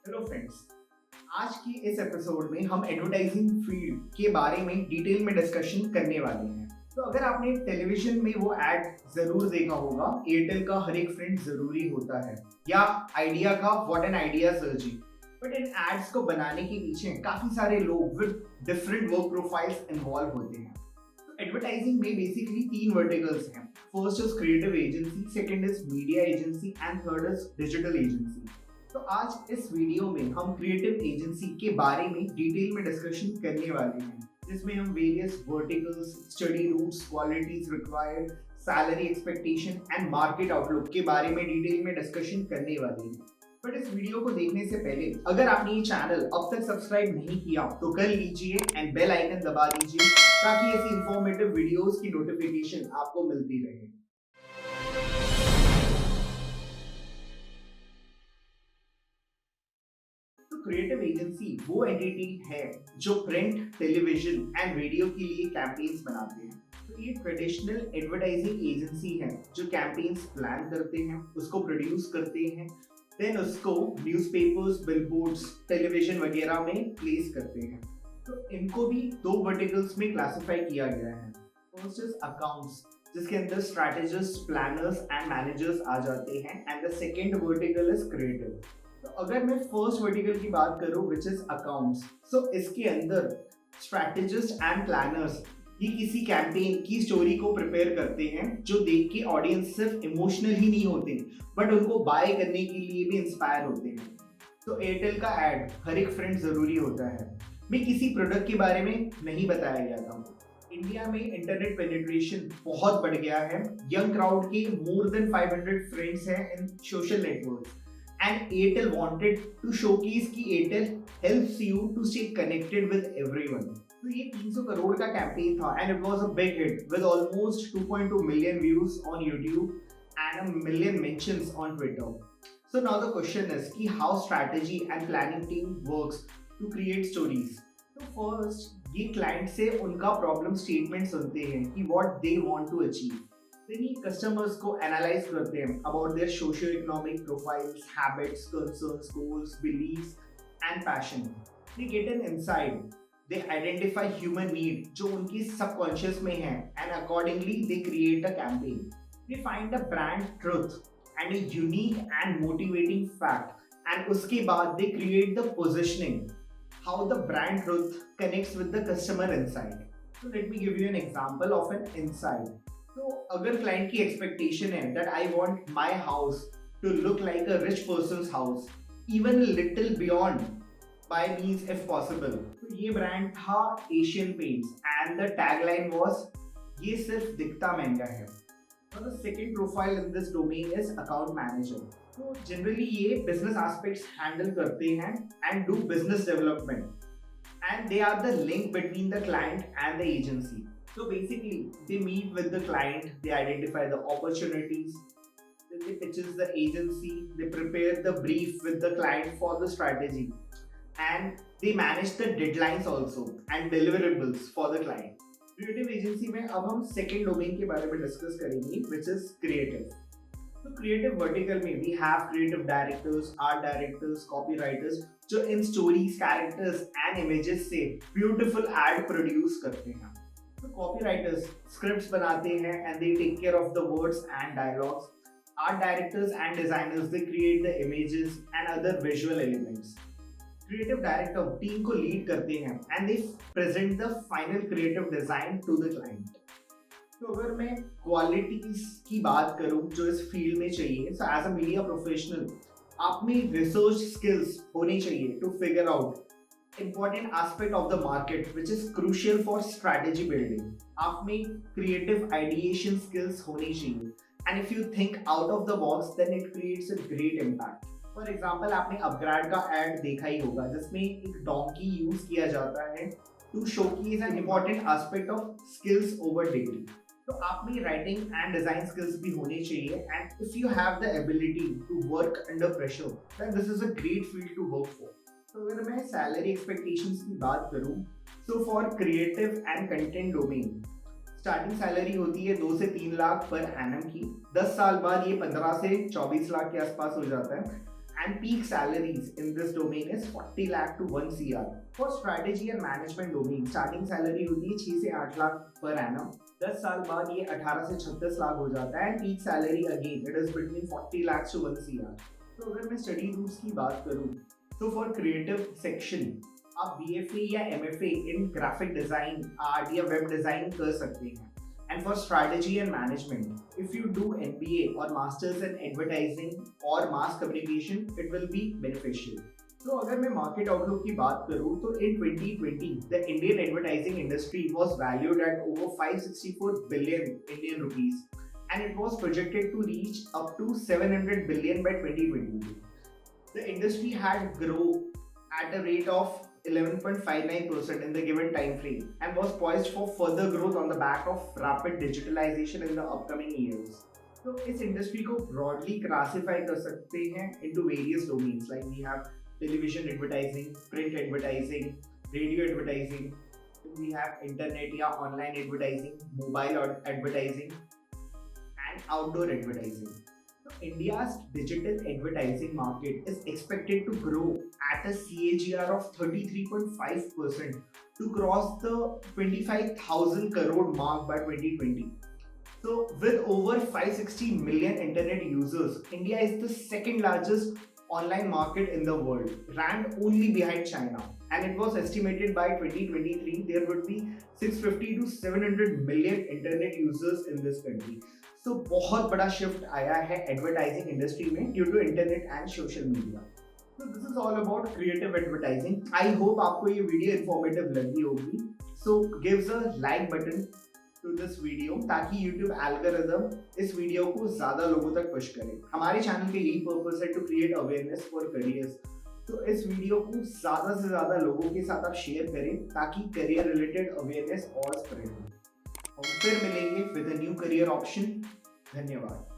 Hello friends. आज की इस एपिसोड में हम एडवर्टाइजिंग फील्ड के बारे में डिटेल में डिस्कशन करने वाले हैं। तो अगर आपने टेलीविजन में वो एड जरूर देखा होगा, एयरटेल का हर एक फ्रेंड जरूरी होता है, या आइडिया का what an idea सर्जी। But in ads को बनाने के पीछे काफी सारे लोग with different work profiles involve होते हैं। तो एडवर्टाइजिंग में बेसिकली तीन वर्टिकल्स हैं। First is creative agency, second is media agency and third is digital agency. तो आज इस वीडियो में हम क्रिएटिव एजेंसी के बारे में डिटेल में डिस्कशन करने वाले हैं, जिसमें हम various verticals, study routes, qualities required, salary expectation and market outlook के बारे में डिटेल में डिस्कशन करने वाले हैं। बट इस वीडियो को देखने से पहले अगर आपने ये चैनल अब तक सब्सक्राइब नहीं किया तो कर लीजिए एंड बेल आइकन दबा दीजिए, ताकि ऐसी इंफॉर्मेटिव वीडियोस की नोटिफिकेशन आपको मिलती रहे। तो क्रिएटिव एजेंसी वो एंटिटी है जो प्रिंट, टेलीविजन एंड रेडियो के लिए कैंपेन्स बनाते हैं। तो ये ट्रेडिशनल एडवर्टाइजिंग एजेंसी है जो कैंपेन्स प्लान करते हैं, उसको प्रोड्यूस करते हैं, देन उसको न्यूज़पेपर्स, बिलबोर्ड्स, टेलीविजन वगैरह में प्लेस करते हैं। तो इनको भी दो वर्टिकल्स में क्लासिफाई किया गया है। फर्स्ट इज अकाउंट्स, जिसके अंदर स्ट्रैटेजिस्ट, प्लानर्स एंड मैनेजर्स आ जाते हैं, and the second vertical is creative. तो अगर मैं फर्स्ट वर्टिकल की बात करूं विच इज अकाउंट्स, सो इसके अंदर स्ट्रैटेजिस्ट एंड प्लानर्स ये किसी कैंपेन की स्टोरी को प्रिपेयर करते हैं, जो देख के ऑडियंस सिर्फ इमोशनल ही नहीं होते बट उनको बाय करने के लिए भी इंस्पायर होते हैं। तो एयरटेल का एड हर एक फ्रेंड जरूरी होता है, मैं किसी प्रोडक्ट के बारे में नहीं बताया गया था। इंडिया में इंटरनेट पेनिट्रेशन बहुत बढ़ गया है, यंग क्राउड के मोर देन 500 फ्रेंड्स हैं in social networks, and Airtel wanted to showcase कि Airtel helps you to stay connected with everyone। तो ये 300 करोड़ का कैंपेन था and it was a big hit with almost 2.2 million views on YouTube and a million mentions on Twitter। So now the question is कि how strategy and planning team works to create stories। तो first ये client से उनका problem statement सुनते हैं कि what they want to achieve। Then ये customers को एनालाइज करते हैं about their socio economic profiles, habits, concerns, goals, believes and passion. They get an insight, they identify human need जो उनकी सबकॉन्शियस में है, and accordingly they create a campaign. They find a brand truth and a unique and motivating fact, and उसके बाद they create the positioning, how the brand truth connects with the customer insight. So let me give you an example of an insight। तो अगर client की expectation है that I want my house to look like a rich person's house, even little beyond by means if possible. तो ये brand था Asian Paints and the tagline was ये सिर्फ दिखता महंगा है। The second profile in this domain is account manager. तो generally ये बिजनेस एस्पेक्ट्स हैंडल करते हैं and do business development, and they are the link between the client and the agency। So basically they meet with the client, they identify the opportunities, then they pitches the agency, they prepare the brief with the client for the strategy, and they manage the deadlines also and deliverables for the client। Creative agency में अब हम second domain के बारे में discuss करेंगे which is creative। तो creative vertical में we have creative directors, art directors, copywriters जो इन स्टोरीज, कैरेक्टर्स एंड इमेजेस से ब्यूटीफुल एड प्रोड्यूस करते हैं। तो कॉपीराइटर्स स्क्रिप्ट्स बनाते हैं and they take care of the words and dialogues. Art directors and designers they create the images and other visual elements. Creative director team को lead करते हैं and they present the final creative design to the client. तो अगर मैं qualities की बात करूं जो इस फील्ड में चाहिए, so as a media professional आप में रिसर्च स्किल्स होनी चाहिए to figure out important aspect of the market which is crucial for strategy building. आप में क्रिएटिव आइडिएशन स्किल्स होनी चाहिए, and if you think out of the box then it creates a great impact. For example आपने अपग्रेड का ad देखा ही होगा जिसमें एक डोंकी यूज किया जाता है to showcase an important aspect of skills over degree. तो आप में राइटिंग एंड डिजाइन स्किल्स भी होने चाहिए, and if you have the ability to work under pressure then this is a great field to work for. तो अगर मैं salary expectations की बात करूं, so for creative and content domain starting salary होती है 2 से 3 लाख पर एनम की। 10 साल बाद ये 15 से 24 लाख के आसपास हो जाता है, and peak salaries in this domain is 40 lakh to 1 CR. For strategy and management domain, starting salary होती है 6 से 8 लाख per annum. 10 साल बाद ये 18 से 36 लाख हो जाता है, and peak salary again it is between 40 lakhs to 1 CR. तो अगर मैं स्टडी रूट्स की बात करूँ, तो फॉर क्रिएटिव सेक्शन आप BFA या MFA इन ग्राफिक डिजाइन, आर्ट या वेब डिजाइन कर सकते हैं. And for strategy and management, if you do MBA or masters in advertising or mass communication, it will be beneficial. तो अगर मैं market outlook की बात करूँ तो in 2020 the Indian advertising industry was valued at over 564 billion Indian rupees and it was projected to reach up to 700 billion by 2022. The industry had grown at a rate of 11.59% in the given time frame and was poised for further growth on the back of rapid digitalization in the upcoming years. So इस industry को broadly classify कर सकते हैं into various domains like we have television advertising, print advertising, radio advertising, we have internet या online advertising, mobile advertising and outdoor advertising. So India's digital advertising market is expected to grow at a CAGR of 33.5% to cross the 25,000 crore mark by 2020. So with over 560 million internet users, India is the second largest online market in the world, ranked only behind China. And it was estimated by 2023 there would be 650 to 700 million internet users in this country. तो बहुत बड़ा shift आया है advertising industry में due to internet and social media. तो this is all about creative advertising. I hope आपको ये video informative लगी होगी. So gives a like button to this video ताकि यूट्यूब एल्गोरिथम इस वीडियो को ज्यादा लोगों तक पुश करे. हमारे चैनल का यही पर्पस है to create awareness for careers. तो इस वीडियो को ज्यादा से ज्यादा लोगों के साथ आप शेयर करें ताकि करियर रिलेटेड अवेयरनेस और स्प्रेड हो. हम फिर मिलेंगे with a new career option. धन्यवाद.